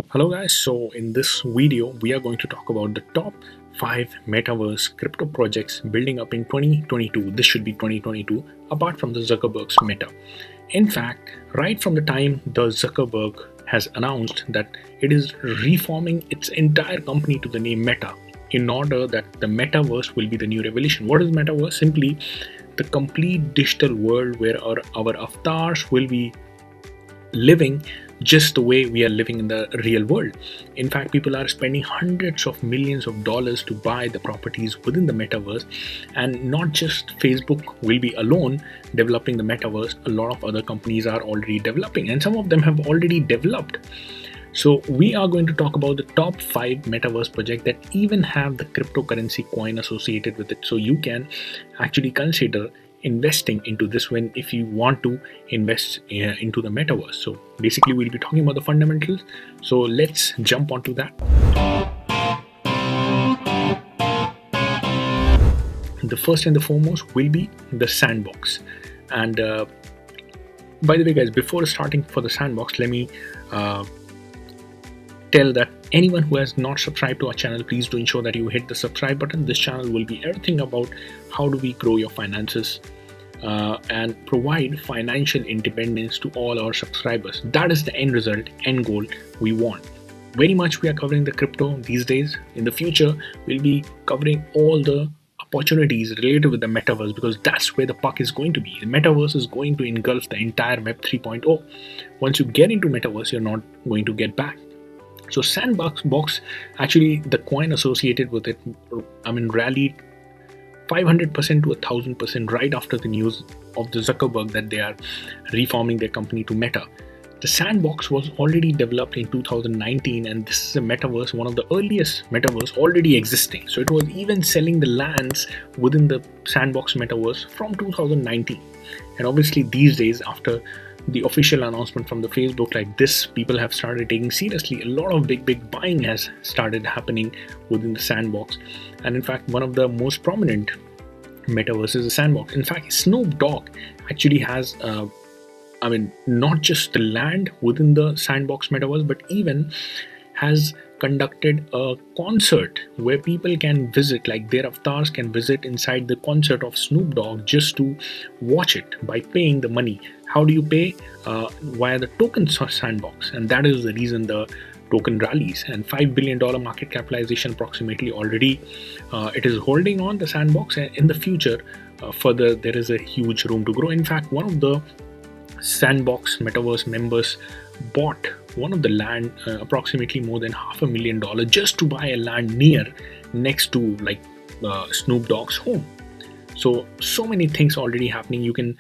Hello guys, so in this video we are going to talk about the top 5 metaverse crypto projects building up in 2022. This should be 2022 apart from the Zuckerbergs META. In fact, right from the time the Zuckerberg has announced that it is reforming its entire company to the name Meta in order that the metaverse will be the new revolution. What is metaverse? Simply the complete digital world where our avatars will be living just the way we are living in the real world. In fact, people are spending hundreds of millions of dollars to buy the properties within the metaverse, and not just Facebook will be alone developing the metaverse. A lot of other companies are already developing, and some of them have already developed. So we are going to talk about the top 5 metaverse projects that even have the cryptocurrency coin associated with it, so you can actually consider investing into this when if you want to invest into the metaverse. So basically we'll be talking about the fundamentals, so let's jump onto that. The first and the foremost will be the sandbox. And by the way guys, before starting for the sandbox, let me tell that anyone who has not subscribed to our channel, please do ensure that you hit the subscribe button. This channel will be everything about how do we grow your finances and provide financial independence to all our subscribers. That is the end result, end goal we want. Very much we are covering the crypto these days. In the future, we'll be covering all the opportunities related with the metaverse, because that's where the puck is going to be. The metaverse is going to engulf the entire Web 3.0. Once you get into metaverse, you're not going to get back. So sandbox actually the coin associated with it, rallied 500% to 1000% right after the news of the Zuckerberg that they are reforming their company to Meta. The sandbox was already developed in 2019, and this is a metaverse, one of the earliest metaverse already existing. So it was even selling the lands within the sandbox metaverse from 2019. And obviously these days, after the official announcement from the Facebook like this, people have started taking seriously. A lot of big buying has started happening within the sandbox. And in fact, one of the most prominent metaverses is a sandbox. In fact, Snoop Dogg actually has not just the land within the sandbox metaverse, but even has conducted a concert where people can visit, like their avatars can visit inside the concert of Snoop Dogg just to watch it by paying the money. How do you pay? Via the token sandbox, and that is the reason the token rallies. And $5 billion market capitalization approximately already it is holding on the sandbox, and in the future further there is a huge room to grow. In fact, one of the sandbox metaverse members bought one of the land, approximately more than $500,000, just to buy a land next to Snoop Dogg's home. So many things already happening. You can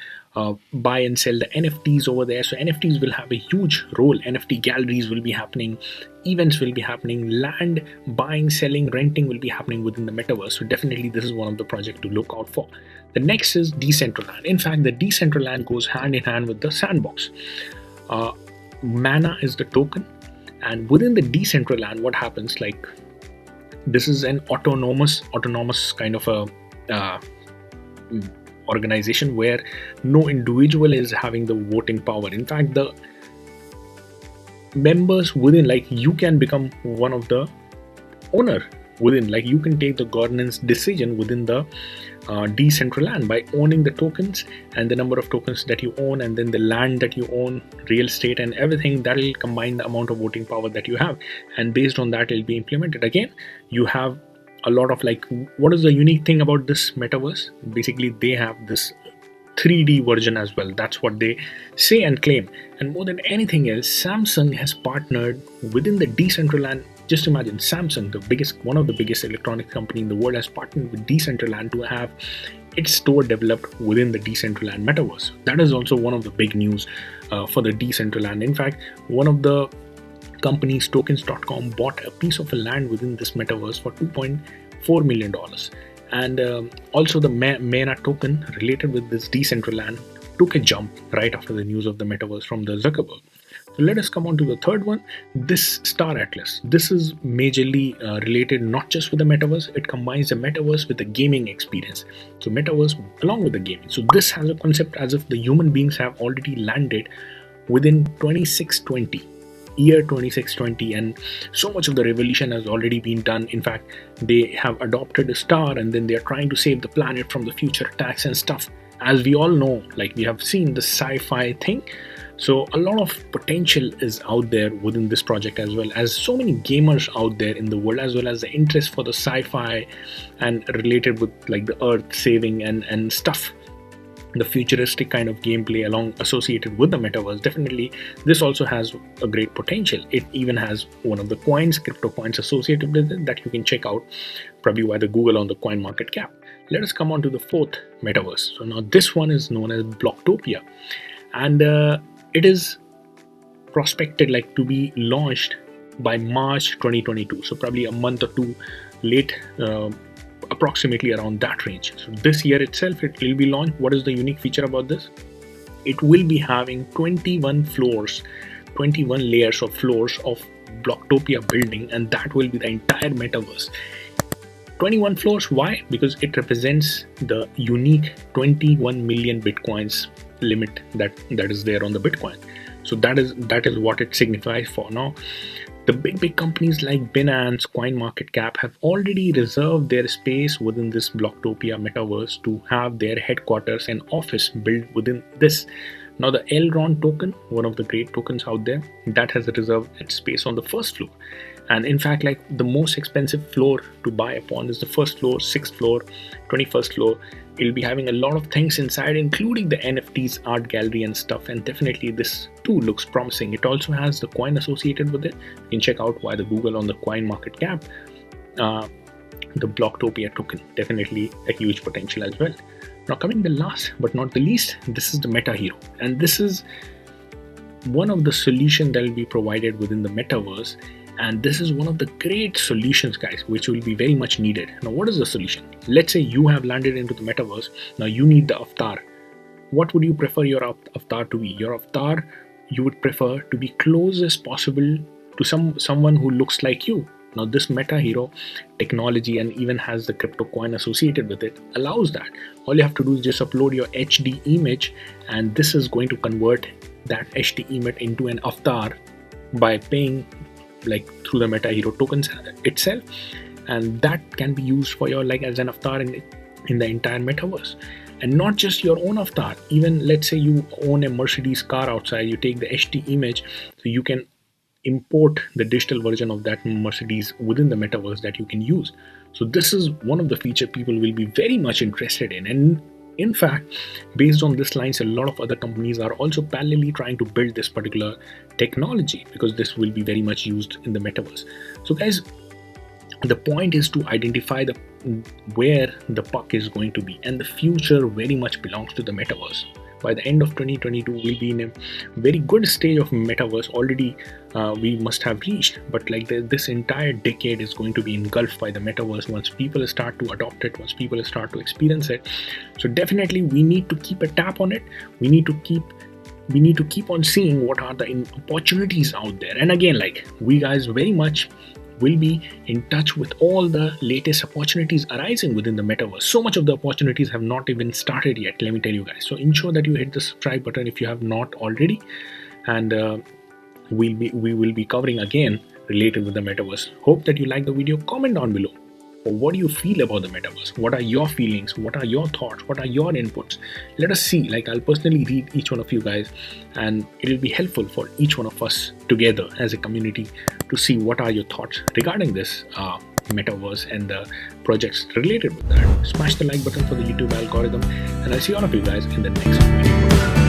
buy and sell the NFTs over there. So NFTs will have a huge role. NFT galleries will be happening, events will be happening, land buying, selling, renting will be happening within the metaverse. So definitely this is one of the projects to look out for. The next is Decentraland. In fact, the Decentraland goes hand in hand with the sandbox. Mana is the token, and within the Decentraland, what happens, like this is an autonomous kind of a organization where no individual is having the voting power. In fact, the members within, like you can become one of the owner within, like you can take the governance decision within the Decentraland by owning the tokens and the number of tokens that you own, and then the land that you own, real estate and everything. That will combine the amount of voting power that you have, and based on that it will be implemented. Again, you have a lot of, like, what is the unique thing about this metaverse? Basically they have this 3D version as well. That's what they say and claim. And more than anything else, Samsung has partnered within the Decentraland. Just imagine, Samsung, one of the biggest electronics company in the world, has partnered with Decentraland to have its store developed within the Decentraland metaverse. That is also one of the big news for the Decentraland. In fact, one of the companies, tokens.com, bought a piece of land within this metaverse for $2.4 million. And also the META token related with this Decentraland took a jump right after the news of the metaverse from the Zuckerberg. So let us come on to the third one, this Star Atlas. This is majorly related not just with the metaverse, it combines the metaverse with the gaming experience. So metaverse along with the gaming. So this has a concept as if the human beings have already landed within 2620. year 2620, and so much of the revolution has already been done. In fact, they have adopted a star, and then they're trying to save the planet from the future attacks and stuff. As we all know, like we have seen the sci-fi thing. So a lot of potential is out there within this project, as well as so many gamers out there in the world, as well as the interest for the sci-fi and related with like the earth saving and stuff, the futuristic kind of gameplay along associated with the metaverse. Definitely this also has a great potential. It even has one of the coins, crypto coins associated with it, that you can check out probably via the Google on the coin market cap. Let us come on to the fourth metaverse. So now this one is known as Blocktopia, and it is prospected like to be launched by March 2022, so probably a month or two late, approximately around that range. So this year itself it will be launched. What is the unique feature about this? It will be having 21 floors, 21 layers of floors of Blocktopia building, and that will be the entire metaverse. 21 floors. Why? Because it represents the unique 21 million bitcoins limit that is there on the Bitcoin. So that is what it signifies for. Now the big companies like Binance, CoinMarketCap have already reserved their space within this Blocktopia metaverse to have their headquarters and office built within this. Now the Elrond token, one of the great tokens out there, that has reserved its space on the first floor. And in fact, like the most expensive floor to buy upon is the first floor, 6th floor, 21st floor. It'll be having a lot of things inside, including the NFTs, art gallery and stuff. And definitely this too looks promising. It also has the coin associated with it. You can check out via the Google on the coin market cap, the Blocktopia token. Definitely a huge potential as well. Now coming the last but not the least, this is the Meta Hero. And this is one of the solutions that will be provided within the metaverse. And this is one of the great solutions, guys, which will be very much needed. Now, what is the solution? Let's say you have landed into the metaverse. Now you need the avatar. What would you prefer your avatar to be? Your avatar, you would prefer to be close as possible to someone who looks like you. Now this Meta Hero technology, and even has the crypto coin associated with it, allows that. All you have to do is just upload your HD image, and this is going to convert that HD image into an avatar by paying like through the Meta Hero tokens itself, and that can be used for your like as an avatar in the entire metaverse. And not just your own avatar, even let's say you own a Mercedes car outside, you take the HD image, so you can import the digital version of that Mercedes within the metaverse that you can use. So this is one of the features people will be very much interested in. And in fact, based on this lines, a lot of other companies are also parallelly trying to build this particular technology, because this will be very much used in the metaverse. So guys, the point is to identify where the puck is going to be, and the future very much belongs to the metaverse. By the end of 2022, we'll be in a very good stage of metaverse already. We must have reached, but like this entire decade is going to be engulfed by the metaverse once people start to adopt it, once people start to experience it. So definitely we need to keep a tap on it. We need to keep on seeing what are the opportunities out there. And again, like we guys very much will be in touch with all the latest opportunities arising within the metaverse. So much of the opportunities have not even started yet, let me tell you guys. So ensure that you hit the subscribe button if you have not already, and we will be covering again related with the metaverse. Hope that you like the video. Comment down below. What do you feel about the metaverse? What are your feelings? What are your thoughts? What are your inputs? Let us see. Like I'll personally read each one of you guys, and it will be helpful for each one of us together as a community to see what are your thoughts regarding this metaverse and the projects related with that. Smash the like button for the YouTube algorithm, and I'll see all of you guys in the next video.